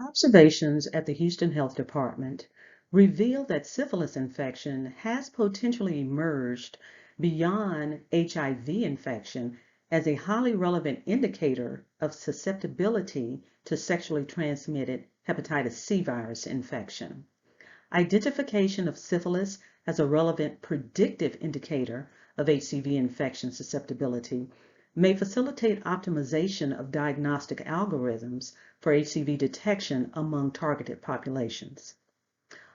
Observations at the Houston Health Department reveal that syphilis infection has potentially emerged beyond HIV infection as a highly relevant indicator of susceptibility to sexually transmitted hepatitis C virus infection. Identification of syphilis as a relevant predictive indicator of HCV infection susceptibility may facilitate optimization of diagnostic algorithms for HCV detection among targeted populations.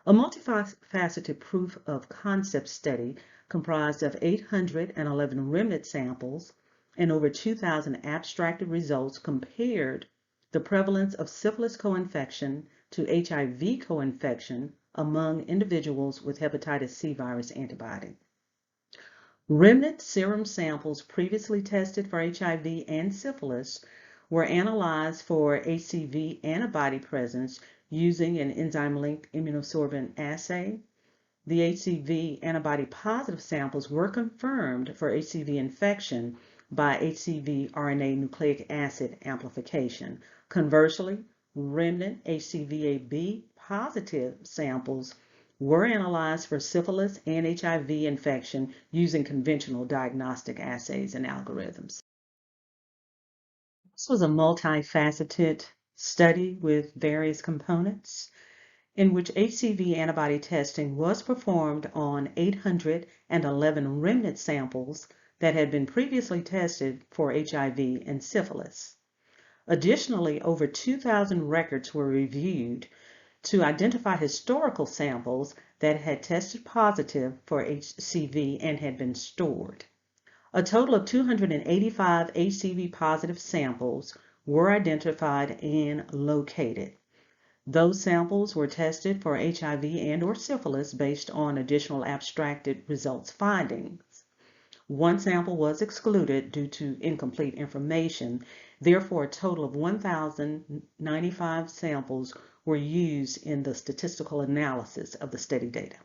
A multifaceted proof of concept study comprised of 811 remnant samples and over 2,000 abstracted results compared the prevalence of syphilis co-infection to HIV co-infection among individuals with hepatitis C virus antibody. Remnant serum samples previously tested for HIV and syphilis were analyzed for HCV antibody presence using an enzyme-linked immunosorbent assay. The HCV antibody positive samples were confirmed for HCV infection by HCV RNA nucleic acid amplification. Conversely, remnant HCV-AB positive samples were analyzed for syphilis and HIV infection using conventional diagnostic assays and algorithms. This was a multifaceted study with various components in which HCV antibody testing was performed on 811 remnant samples that had been previously tested for HIV and syphilis. Additionally, over 2,000 records were reviewed to identify historical samples that had tested positive for HCV and had been stored. A total of 285 HCV positive samples were identified and located. Those samples were tested for HIV and/or syphilis based on additional abstracted results findings. One sample was excluded due to incomplete information. Therefore, a total of 1,095 samples were used in the statistical analysis of the study data.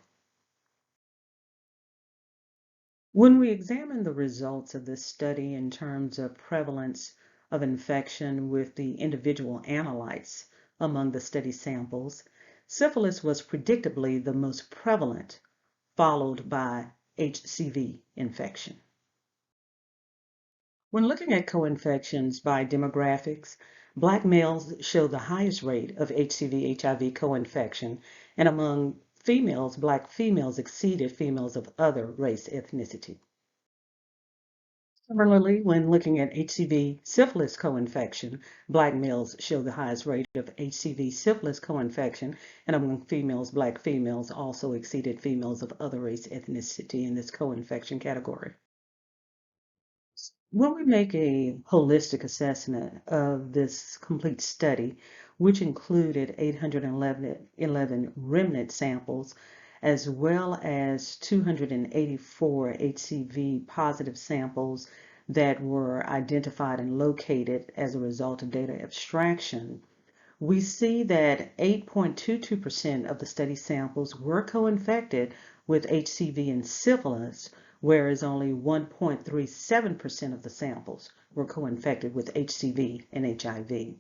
When we examine the results of this study in terms of prevalence of infection with the individual analytes among the study samples, syphilis was predictably the most prevalent, followed by HCV infection. When looking at co-infections by demographics, Black males show the highest rate of HCV-HIV co-infection, and among females, Black females exceeded females of other race ethnicity. Similarly, when looking at HCV syphilis co-infection, Black males show the highest rate of HCV syphilis co-infection, and among females, Black females also exceeded females of other race ethnicity in this co-infection category. When we make a holistic assessment of this complete study, which included 811 remnant samples, as well as 284 HCV positive samples that were identified and located as a result of data abstraction, we see that 8.22% of the study samples were co-infected with HCV and syphilis, whereas only 1.37% of the samples were co-infected with HCV and HIV.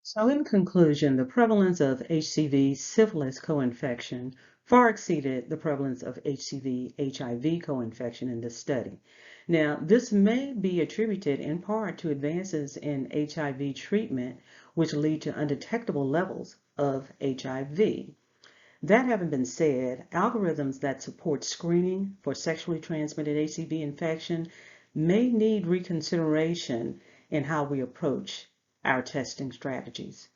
So in conclusion, the prevalence of HCV syphilis co-infection far exceeded the prevalence of HCV HIV co-infection in this study. Now, this may be attributed in part to advances in HIV treatment, which lead to undetectable levels of HIV. That having been said, algorithms that support screening for sexually transmitted HCV infection may need reconsideration in how we approach our testing strategies.